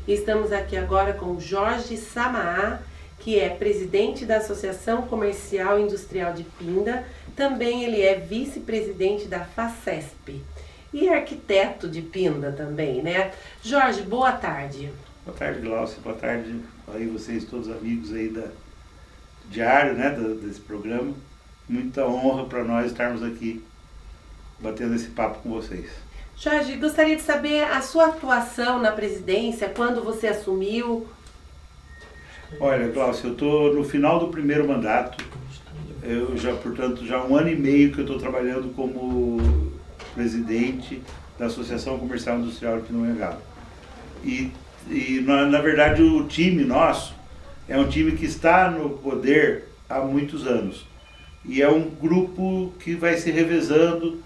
Estamos aqui agora com Jorge Samaá, que é presidente da Associação Comercial e Industrial de Pinda. Também ele é vice-presidente da FACESP e arquiteto de Pinda também, né? Jorge, boa tarde. Boa tarde, Glaucia. Boa tarde aí vocês, todos amigos aí da diário, né, desse programa. Muita honra para nós estarmos aqui batendo esse papo com vocês. Jorge, gostaria de saber a sua atuação na presidência, quando você assumiu. Olha, Glaucia, eu estou no final do primeiro mandato. Eu já, portanto, já há 1 ano e meio que eu estou trabalhando como presidente da Associação Comercial e Industrial de Pindamonhangaba. E na verdade o time nosso é um time que está no poder há muitos anos. E é um grupo que vai se revezando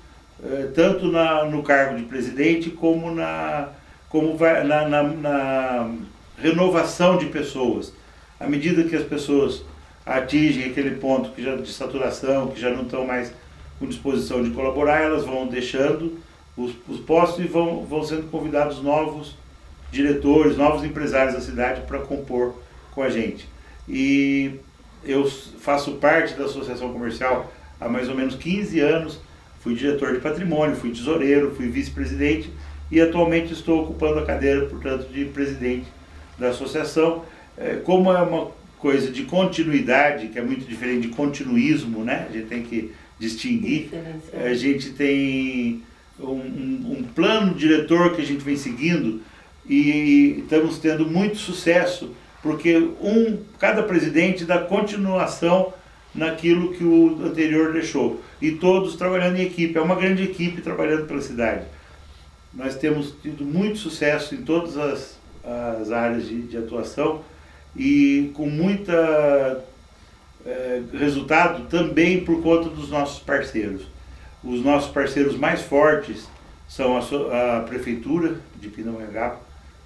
tanto no cargo de presidente como na renovação de pessoas. À medida que as pessoas atingem aquele ponto de saturação, que já não estão mais com disposição de colaborar, elas vão deixando os postos e vão sendo convidados novos diretores, novos empresários da cidade para compor com a gente. E eu faço parte da Associação Comercial há mais ou menos 15 anos, fui diretor de patrimônio, fui tesoureiro, fui vice-presidente e atualmente estou ocupando a cadeira, portanto, de presidente da associação. Como é uma coisa de continuidade, que é muito diferente de continuismo, né? A gente tem que distinguir. A gente tem um plano diretor que a gente vem seguindo e estamos tendo muito sucesso, porque cada presidente dá continuação naquilo que o anterior deixou, e todos trabalhando em equipe. É uma grande equipe trabalhando pela cidade. Nós temos tido muito sucesso em todas as áreas de atuação e com muita resultado também por conta dos nossos parceiros. Os nossos parceiros mais fortes são a Prefeitura de Pindamonhangaba,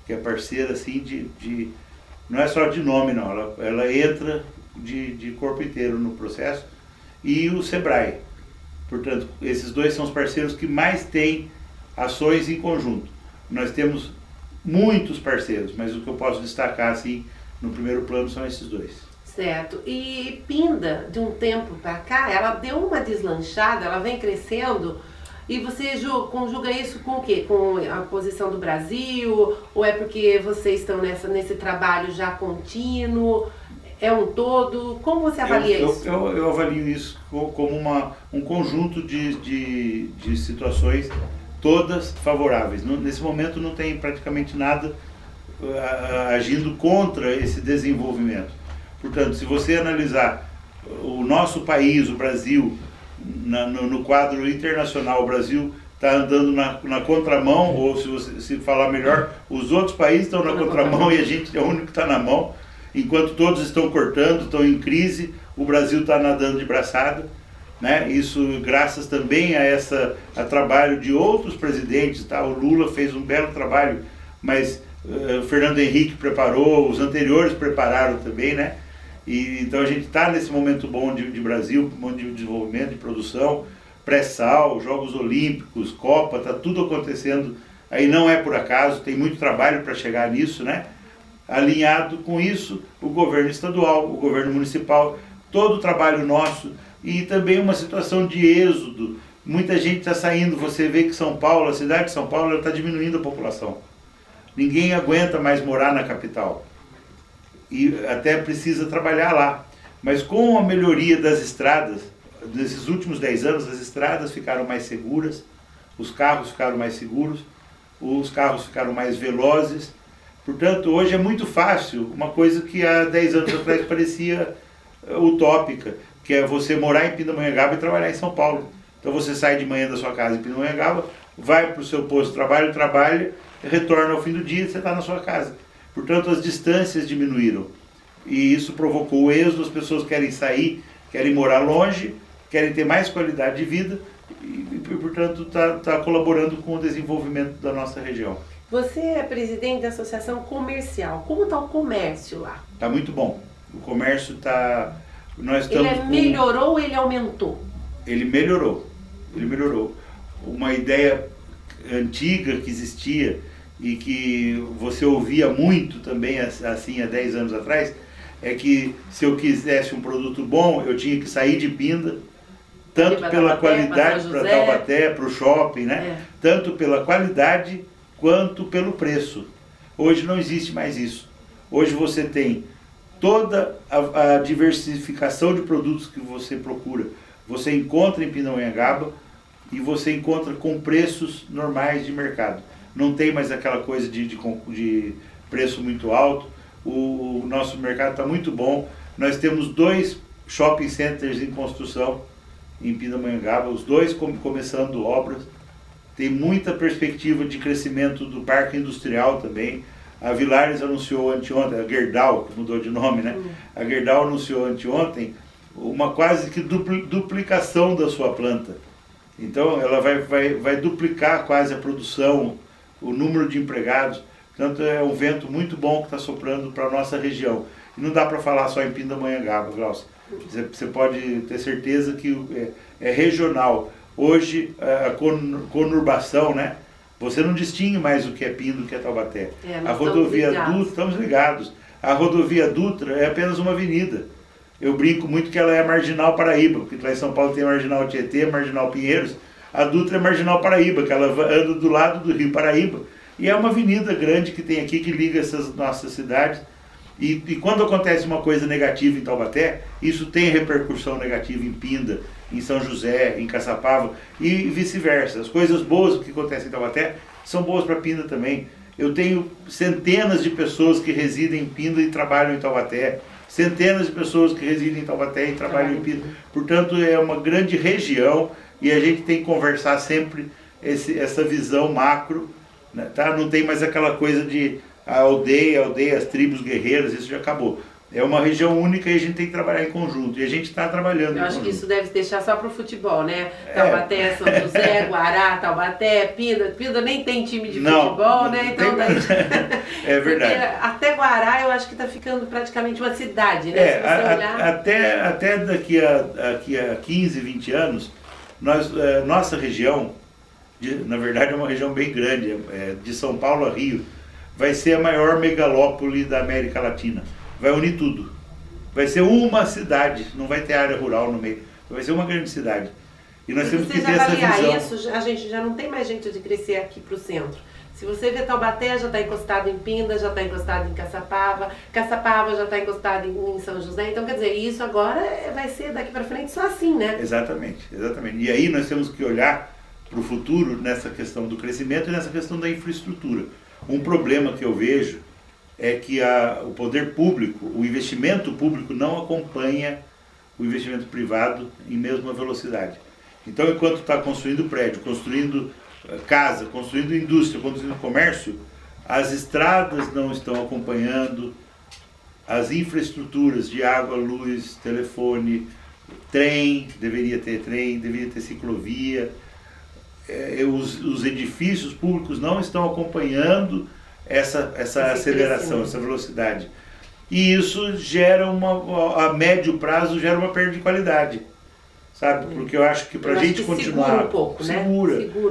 que é parceira assim não é só de nome não, ela entra de corpo inteiro no processo, e o Sebrae. Portanto, esses dois são os parceiros que mais têm ações em conjunto. Nós temos muitos parceiros, mas o que eu posso destacar assim no primeiro plano são esses dois. Certo. E Pinda, de um tempo para cá, ela deu uma deslanchada, ela vem crescendo. E você conjuga isso com o quê? Com a posição do Brasil? Ou é porque vocês estão nesse trabalho já contínuo? É um todo? Como você avalia isso? Eu avalio isso como um conjunto de situações todas favoráveis. Nesse momento não tem praticamente nada agindo contra esse desenvolvimento. Portanto, se você analisar o nosso país, o Brasil, no quadro internacional, o Brasil está andando na contramão, ou se falar melhor, os outros países estão na contramão e a gente é o único que está na mão. Enquanto todos estão cortando, estão em crise, o Brasil está nadando de braçada, né? Isso graças também a trabalho de outros presidentes, tá? O Lula fez um belo trabalho, mas o Fernando Henrique preparou, os anteriores prepararam também, né? Então a gente está nesse momento bom de Brasil, momento de desenvolvimento, de produção, pré-sal, Jogos Olímpicos, Copa, está tudo acontecendo. Aí não é por acaso, tem muito trabalho para chegar nisso, né? Alinhado com isso, o governo estadual, o governo municipal, todo o trabalho nosso, e também uma situação de êxodo. Muita gente está saindo, você vê que São Paulo, a cidade de São Paulo, está diminuindo a população. Ninguém aguenta mais morar na capital. E até precisa trabalhar lá. Mas com a melhoria das estradas, nesses últimos 10 anos, as estradas ficaram mais seguras, os carros ficaram mais seguros, os carros ficaram mais velozes. Portanto, hoje é muito fácil, uma coisa que há 10 anos atrás parecia utópica, que é você morar em Pindamonhangaba e trabalhar em São Paulo. Então você sai de manhã da sua casa em Pindamonhangaba, vai para o seu posto de trabalho, trabalha, retorna ao fim do dia e você está na sua casa. Portanto, as distâncias diminuíram. E isso provocou o êxodo, as pessoas querem sair, querem morar longe, querem ter mais qualidade de vida e portanto, está colaborando com o desenvolvimento da nossa região. Você é presidente da Associação Comercial. Como está o comércio lá? Está muito bom. O comércio está... Ele melhorou ou ele aumentou? Ele melhorou. Uma ideia antiga que existia e que você ouvia muito também assim há 10 anos atrás, é que se eu quisesse um produto bom, eu tinha que sair de Pinda, tanto pela qualidade para Taubaté, para o shopping, né? Tanto pela qualidade quanto pelo preço. Hoje não existe mais isso. Hoje você tem toda a diversificação de produtos que você procura. Você encontra em Pindamonhangaba e você encontra com preços normais de mercado. Não tem mais aquela coisa de preço muito alto. O nosso mercado está muito bom. Nós temos 2 shopping centers em construção em Pindamonhangaba, os 2 começando obras. Tem muita perspectiva de crescimento do parque industrial também. A Villares anunciou anteontem, a Gerdau, que mudou de nome, né? A Gerdau anunciou anteontem uma quase que duplicação da sua planta. Então ela vai duplicar quase a produção, o número de empregados. Portanto, é um vento muito bom que está soprando para a nossa região. E não dá para falar só em Pindamonhangaba, Glaucio. Você pode ter certeza que é regional. Hoje, a conurbação, né? Você não distingue mais o que é Pinda do que é Taubaté. A rodovia Dutra, estamos ligados. A rodovia Dutra é apenas uma avenida. Eu brinco muito que ela é a Marginal Paraíba, porque lá em São Paulo tem a Marginal Tietê, a Marginal Pinheiros. A Dutra é a Marginal Paraíba, que ela anda do lado do Rio Paraíba. E é uma avenida grande que tem aqui, que liga essas nossas cidades. E quando acontece uma coisa negativa em Taubaté, isso tem repercussão negativa em Pinda, em São José, em Caçapava e vice-versa. As coisas boas que acontecem em Taubaté são boas para Pinda também. Eu tenho centenas de pessoas que residem em Pinda e trabalham em Taubaté. Centenas de pessoas que residem em Taubaté e trabalham em Pinda. Portanto, é uma grande região e a gente tem que conversar sempre essa visão macro, né, tá? Não tem mais aquela coisa de a aldeia, as tribos guerreiras, isso já acabou. É uma região única e a gente tem que trabalhar em conjunto. E a gente está trabalhando Eu acho que isso deve deixar só para o futebol, né? Taubaté, São José, Guará, Taubaté, Pinda. Pinda nem tem time de futebol, né? Então, daí... É verdade. Porque até Guará eu acho que está ficando praticamente uma cidade, né? Se você olhar... até daqui a 15, 20 anos, nossa região, na verdade é uma região bem grande, de São Paulo a Rio, vai ser a maior megalópole da América Latina. Vai unir tudo. Vai ser uma cidade, não vai ter área rural no meio. Vai ser uma grande cidade. E nós temos que ter essa visão. Isso, a gente já não tem mais jeito de crescer aqui para o centro. Se você vê Taubaté, já está encostado em Pinda, já está encostado em Caçapava, Caçapava já está encostado em São José. Então, quer dizer, isso agora vai ser daqui para frente só assim, né? Exatamente, exatamente. E aí nós temos que olhar para o futuro nessa questão do crescimento e nessa questão da infraestrutura. Um problema que eu vejo é que o poder público, o investimento público não acompanha o investimento privado em mesma velocidade. Então, enquanto está construindo prédio, construindo casa, construindo indústria, construindo comércio, as estradas não estão acompanhando, as infraestruturas de água, luz, telefone, trem, deveria ter ciclovia, os edifícios públicos não estão acompanhando essa aceleração, essa velocidade. E isso gera a médio prazo, gera uma perda de qualidade, sabe? Porque eu acho que para a gente continuar... Segura um pouco, né?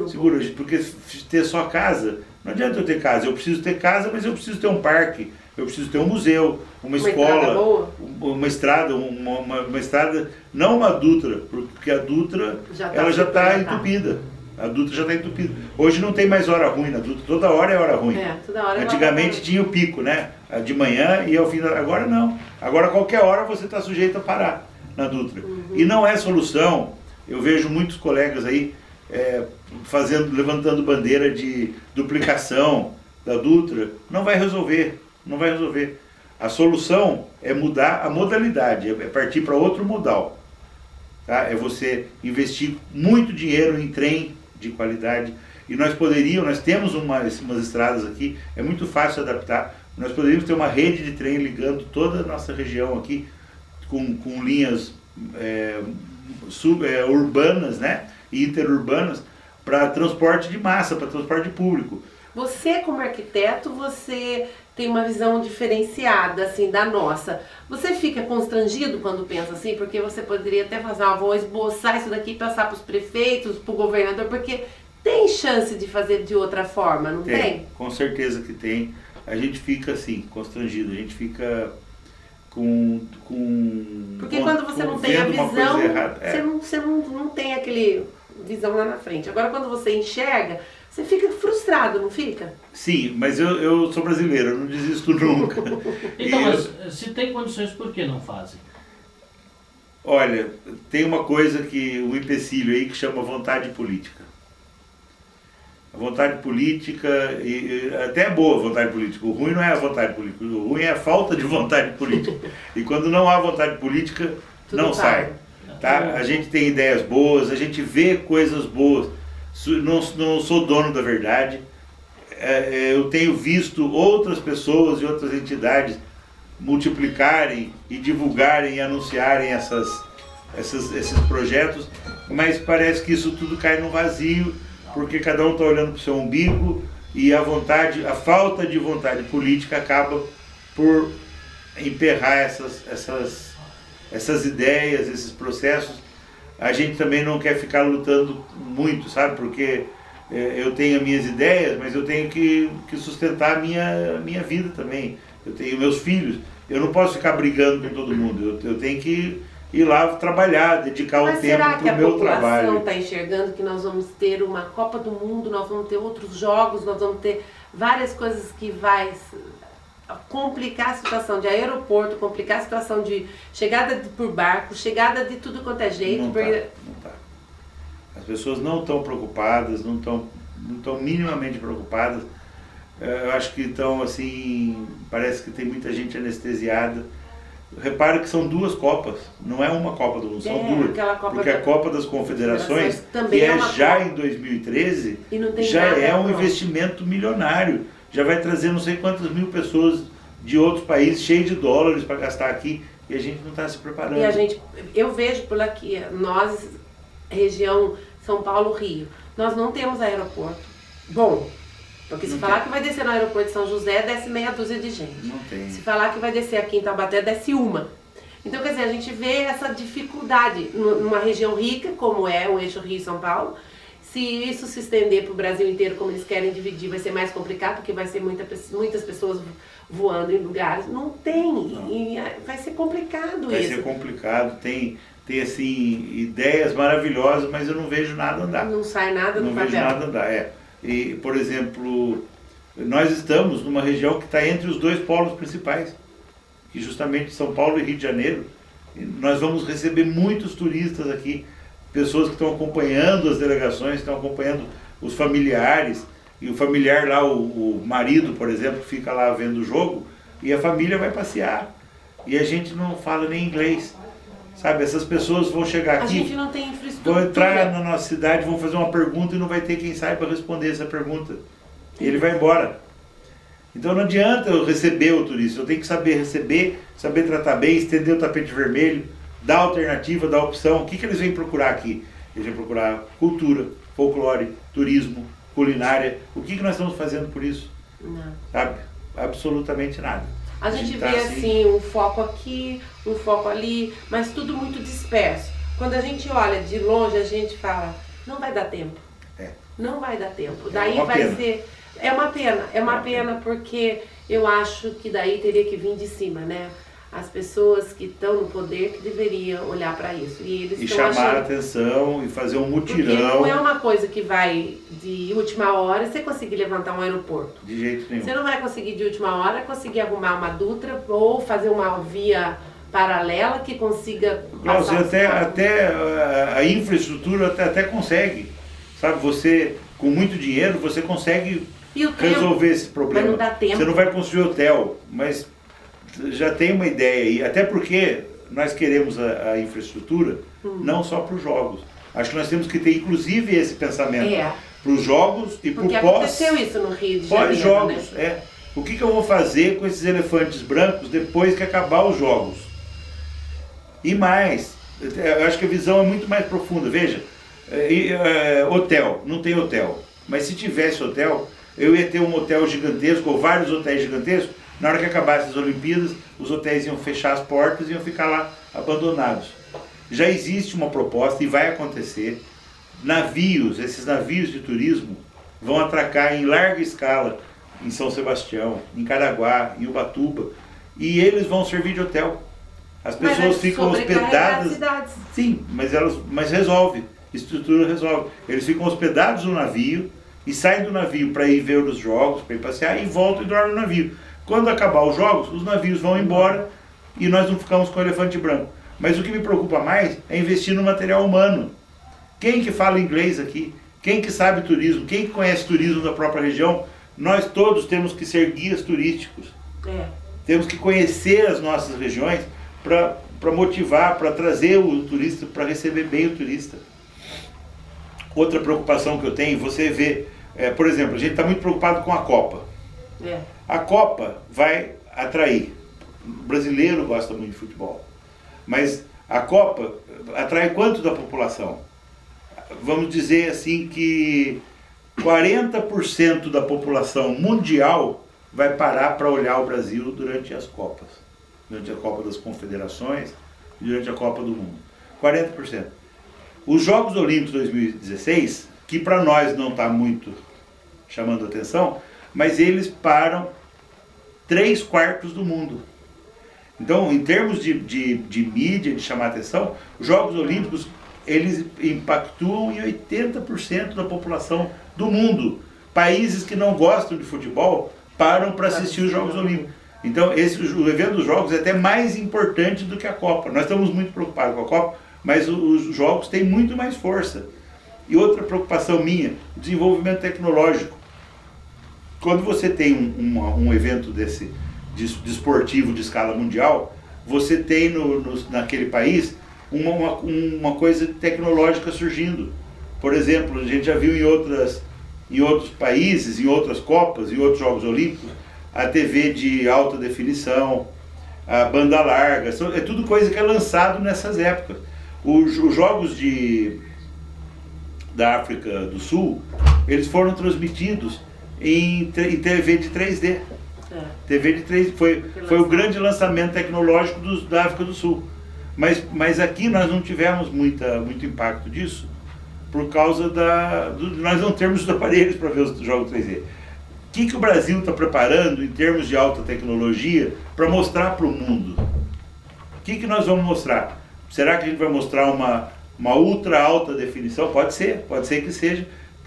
Segura, porque ter só casa, não adianta eu ter casa, eu preciso ter casa, mas eu preciso ter um parque, eu preciso ter um museu, uma escola, uma estrada, uma estrada, não uma Dutra, porque a Dutra ela já está entupida. A Dutra já está entupida. Hoje não tem mais hora ruim na Dutra, toda hora é hora ruim. Toda hora Antigamente tinha o pico, né? De manhã e ao fim agora não. Agora qualquer hora você está sujeito a parar na Dutra. E não é solução. Eu vejo muitos colegas aí levantando bandeira de duplicação da Dutra. Não vai resolver, não vai resolver. A solução é mudar a modalidade, é partir para outro modal. Tá? É você investir muito dinheiro em trem de qualidade. E nós temos umas estradas aqui, é muito fácil adaptar. Nós poderíamos ter uma rede de trem ligando toda a nossa região aqui, com linhas urbanas, né, e interurbanas, para transporte de massa, para transporte público. Você, como arquiteto, você tem uma visão diferenciada, assim, da nossa. Você fica constrangido quando pensa assim? Porque você poderia até fazer, vou esboçar isso daqui e passar para os prefeitos, para o governador, porque tem chance de fazer de outra forma, não tem? Com certeza que tem. A gente fica assim, constrangido, a gente fica com porque quando você não tem a visão, você não tem aquele visão lá na frente. Agora quando você enxerga, você fica frustrado, não fica? Sim, mas eu sou brasileiro, eu não desisto nunca. Então, mas se tem condições, por que não fazem? Olha, tem uma coisa que, um empecilho aí que chama vontade política. A vontade política, e até é boa a vontade política, o ruim não é a vontade política, o ruim é a falta de vontade política. E quando não há vontade política, tudo não sai. Tá? A gente tem ideias boas, a gente vê coisas boas, não sou dono da verdade. Eu tenho visto outras pessoas e outras entidades multiplicarem e divulgarem e anunciarem esses projetos, mas parece que isso tudo cai no vazio, porque cada um está olhando para o seu umbigo e a falta de vontade política acaba por emperrar essas ideias, esses processos. A gente também não quer ficar lutando muito, sabe? Porque eu tenho as minhas ideias, mas eu tenho que sustentar a minha vida também. Eu tenho meus filhos. Eu não posso ficar brigando com todo mundo. Eu tenho que ir lá trabalhar, dedicar o tempo para o meu trabalho. Mas será que a população está enxergando que nós vamos ter uma Copa do Mundo, nós vamos ter outros jogos, nós vamos ter várias coisas que vai complicar a situação de aeroporto, complicar a situação de chegada por barco, chegada de tudo quanto é jeito? Não tá. As pessoas não estão preocupadas, não estão minimamente preocupadas. Eu acho que estão assim, parece que tem muita gente anestesiada. Repara que são duas Copas, não é uma Copa do Mundo, são duas. Porque a Copa das Confederações, que é já em 2013, já é um investimento milionário. Já vai trazer não sei quantas mil pessoas de outros países, cheios de dólares para gastar aqui, e a gente não está se preparando. E eu vejo por aqui, nós, região São Paulo, Rio, nós não temos aeroporto. Bom, porque se falar que vai descer no aeroporto de São José, desce meia dúzia de gente. Não tem. Se falar que vai descer aqui em Taubaté, desce uma. Então, quer dizer, a gente vê essa dificuldade numa região rica, como é o eixo Rio-São Paulo. Se isso se estender para o Brasil inteiro, como eles querem dividir, vai ser mais complicado, porque vai ser muitas pessoas voando em lugares. Não tem, e vai ser complicado isso. Vai ser complicado, tem assim, ideias maravilhosas, mas eu não vejo nada andar. Não sai nada do papel. Não vejo nada andar, E, por exemplo, nós estamos numa região que está entre os dois polos principais, que justamente São Paulo e Rio de Janeiro. E nós vamos receber muitos turistas aqui, pessoas que estão acompanhando as delegações, estão acompanhando os familiares, e o familiar lá, o marido, por exemplo, fica lá vendo o jogo, e a família vai passear, e a gente não fala nem inglês, sabe? Essas pessoas vão chegar aqui, a gente não tem infraestrutura, vão entrar na nossa cidade, vão fazer uma pergunta e não vai ter quem saiba responder essa pergunta, e ele vai embora. Então não adianta eu receber o turista, eu tenho que saber receber, saber tratar bem, estender o tapete vermelho, dar alternativa, dar opção. O que eles vêm procurar aqui? Eles vêm procurar cultura, folclore, turismo, culinária. O que nós estamos fazendo por isso? Não. Sabe? Absolutamente nada. A gente vê assim, um foco aqui, um foco ali, mas tudo muito disperso. Quando a gente olha de longe, a gente fala, não vai dar tempo. Não vai dar tempo. Daí vai ser... É uma pena porque eu acho que daí teria que vir de cima, né? As pessoas que estão no poder que deveriam olhar para isso. E chamar a atenção e fazer um mutirão. Porque não é uma coisa que vai de última hora você conseguir levantar um aeroporto. De jeito nenhum. Você não vai conseguir de última hora conseguir arrumar uma Dutra ou fazer uma via paralela que consiga... Cláudio, até a infraestrutura até consegue. Sabe, você, com muito dinheiro, você consegue resolver esse problema. Mas não dá tempo. Você não vai construir hotel, mas... já tem uma ideia aí, até porque nós queremos a infraestrutura não só para os jogos. Acho que nós temos que ter inclusive esse pensamento para os jogos e para o pós. Porque aconteceu isso no Rio de Janeiro, pós-jogos, né? O que eu vou fazer com esses elefantes brancos depois que acabar os jogos? E mais, eu acho que a visão é muito mais profunda. Veja, hotel, não tem hotel, mas se tivesse hotel, eu ia ter um hotel gigantesco ou vários hotéis gigantescos. Na hora que acabassem as Olimpíadas, os hotéis iam fechar as portas e iam ficar lá abandonados. Já existe uma proposta e vai acontecer navios, esses navios de turismo, vão atracar em larga escala em São Sebastião, em Caraguá, em Ubatuba, e eles vão servir de hotel. As pessoas ficam hospedadas. Sim, mas resolve. Estrutura resolve. Eles ficam hospedados no navio e saem do navio para ir ver os jogos, para ir passear, e voltam e dormem no navio. Quando acabar os jogos, os navios vão embora e nós não ficamos com o elefante branco. Mas o que me preocupa mais é investir no material humano. Quem que fala inglês aqui? Quem que sabe turismo? Quem que conhece turismo da própria região? Nós todos temos que ser guias turísticos. Temos que conhecer as nossas regiões para motivar, para trazer o turista, para receber bem o turista. Outra preocupação que eu tenho, você vê, por exemplo, a gente está muito preocupado com a Copa. A Copa vai atrair. O brasileiro gosta muito de futebol. Mas a Copa atrai quanto da população? Vamos dizer assim que 40% da população mundial vai parar para olhar o Brasil durante as Copas. Durante a Copa das Confederações e durante a Copa do Mundo. 40%. Os Jogos Olímpicos 2016, que para nós não está muito chamando atenção, mas eles param 3/4 do mundo. Então, em termos de mídia, de chamar atenção, os Jogos Olímpicos, eles impactuam em 80% da população do mundo. Países que não gostam de futebol param para assistir os Jogos Olímpicos. Então, o evento dos Jogos é até mais importante do que a Copa. Nós estamos muito preocupados com a Copa, mas os Jogos têm muito mais força. E outra preocupação minha, o desenvolvimento tecnológico. Quando você tem um evento desse desportivo de escala mundial, você tem naquele país uma coisa tecnológica surgindo. Por exemplo, a gente já viu em outros países, em outras Copas, em outros Jogos Olímpicos, a TV de alta definição, a banda larga, é tudo coisa que é lançado nessas épocas. Os Jogos da África do Sul, eles foram transmitidos em TV de 3D. TV de 3D foi o grande lançamento tecnológico da África do Sul. Mas aqui nós não tivemos muito impacto disso, por causa nós não temos os aparelhos para ver os jogos 3D. O que o Brasil está preparando em termos de alta tecnologia para mostrar para o mundo? O que nós vamos mostrar? Será que a gente vai mostrar uma ultra alta definição? Pode ser que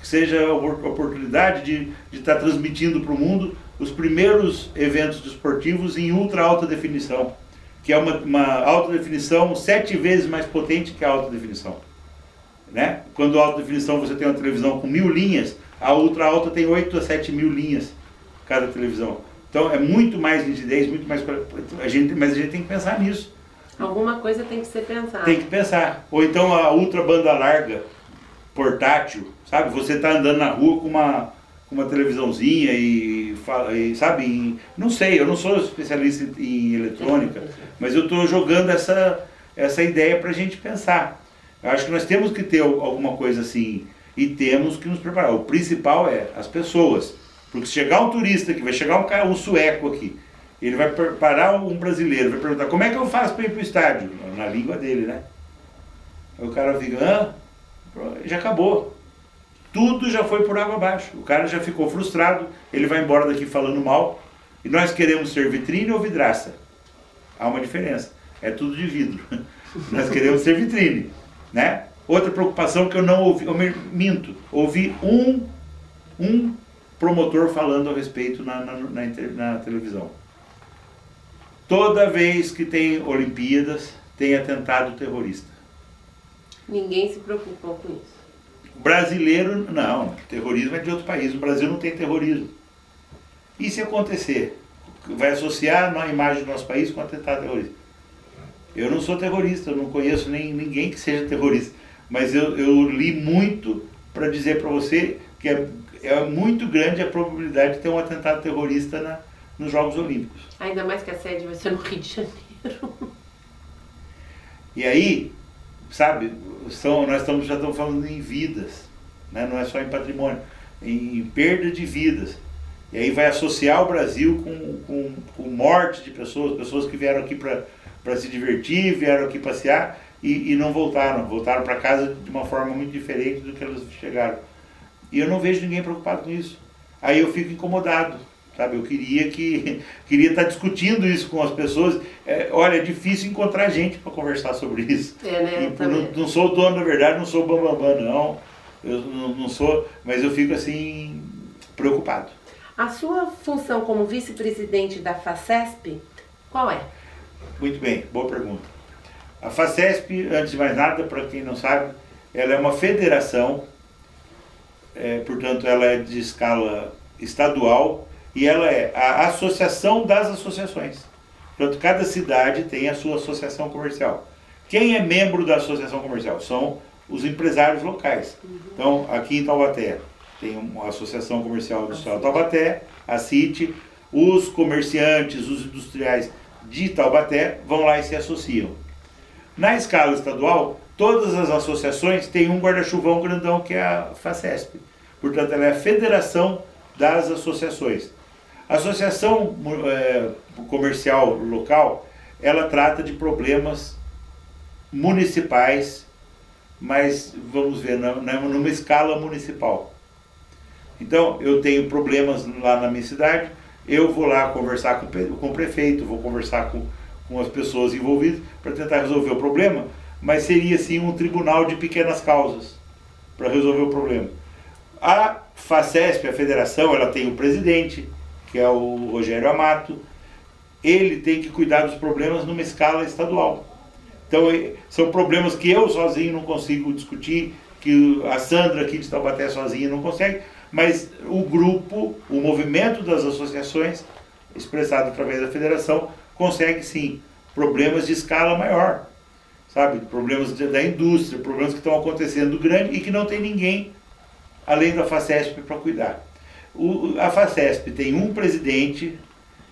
seja a oportunidade de estar transmitindo para o mundo os primeiros eventos desportivos em ultra alta definição, que é uma alta definição 7 vezes mais potente que a alta definição. Né? Quando a alta definição você tem uma televisão com 1000 linhas, a ultra alta tem 8 a 7 mil linhas cada televisão. Então é muito mais nitidez, muito mais... mas a gente tem que pensar nisso. Alguma coisa tem que ser pensada. Tem que pensar. Ou então a ultra banda larga, portátil, sabe? Você está andando na rua com uma televisãozinha e sabe? Não sei, eu não sou especialista em eletrônica, mas eu estou jogando essa ideia para a gente pensar. Eu acho que nós temos que ter alguma coisa assim e temos que nos preparar. O principal é as pessoas. Porque se chegar um turista aqui, vai chegar um sueco aqui, ele vai parar um brasileiro, vai perguntar: como é que eu faço para ir para o estádio? Na língua dele, né? Aí o cara fica: já acabou. Tudo já foi por água abaixo. O cara já ficou frustrado, ele vai embora daqui falando mal. E nós queremos ser vitrine ou vidraça? Há uma diferença. É tudo de vidro. Nós queremos ser vitrine, né? Outra preocupação que eu não ouvi, eu minto, ouvi um promotor falando a respeito na televisão. Toda vez que tem Olimpíadas, tem atentado terrorista. Ninguém se preocupou com isso. Brasileiro, não. Terrorismo é de outro país. O Brasil não tem terrorismo. E se acontecer? Vai associar a imagem do nosso país com atentado terrorista. Eu não sou terrorista, eu não conheço ninguém que seja terrorista. Mas eu li muito para dizer para você que é muito grande a probabilidade de ter um atentado terrorista nos Jogos Olímpicos. Ainda mais que a sede vai ser no Rio de Janeiro. E aí, sabe, nós já estamos falando em vidas, né? Não é só em patrimônio, em perda de vidas. E aí vai associar o Brasil com morte de pessoas que vieram aqui para se divertir, vieram aqui passear, e não voltaram para casa de uma forma muito diferente do que elas chegaram. E eu não vejo ninguém preocupado com isso. Aí eu fico incomodado, sabe? Eu queria estar discutindo isso com as pessoas. Olha, é difícil encontrar gente para conversar sobre isso. Né? Não sou o dono da verdade, não sou o bambambam, não. Eu não sou, mas eu fico assim, preocupado. A sua função como vice-presidente da FACESP, qual é? Muito bem, boa pergunta. A FACESP, antes de mais nada, para quem não sabe, ela é uma federação, portanto ela é de escala estadual e ela é a associação das associações. Portanto, cada cidade tem a sua associação comercial. Quem é membro da associação comercial? São os empresários locais. Então, aqui em Taubaté, tem uma associação comercial do estado de Taubaté, a CIT, os comerciantes, os industriais de Taubaté vão lá e se associam. Na escala estadual, todas as associações têm um guarda-chuvão grandão que é a FACESP. Portanto, ela é a federação das associações. A associação comercial local, ela trata de problemas municipais, mas vamos ver, numa escala municipal. Então, eu tenho problemas lá na minha cidade, eu vou lá conversar com o prefeito, vou conversar com as pessoas envolvidas para tentar resolver o problema, mas seria sim um tribunal de pequenas causas para resolver o problema. A FACESP, a federação, ela tem o presidente, que é o Rogério Amato, ele tem que cuidar dos problemas numa escala estadual. Então, são problemas que eu sozinho não consigo discutir, que a Sandra aqui de Taubaté sozinha não consegue, mas o grupo, o movimento das associações, expressado através da federação, consegue sim problemas de escala maior, sabe? Problemas da indústria, problemas que estão acontecendo grande e que não tem ninguém além da FACESP para cuidar. A FACESP tem um presidente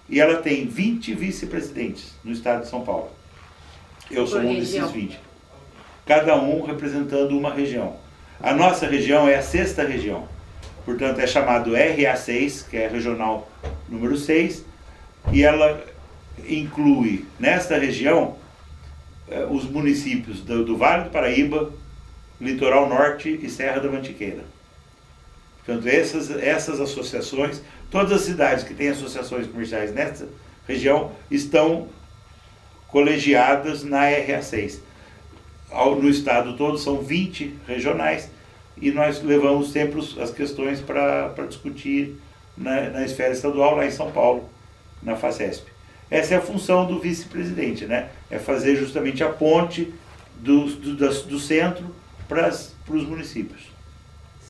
e ela tem 20 vice-presidentes no estado de São Paulo. Eu sou um desses 20. Cada um representando uma região. A nossa região é a 6ª região. Portanto, é chamado RA6, que é a regional número 6, e ela inclui nesta região os municípios do Vale do Paraíba, Litoral Norte e Serra da Mantiqueira. Portanto, essas associações, todas as cidades que têm associações comerciais nessa região estão colegiadas na RA6. No estado todo são 20 regionais e nós levamos sempre as questões para discutir na esfera estadual, lá em São Paulo, na FACESP. Essa é a função do vice-presidente, né? É fazer justamente a ponte do centro para os municípios.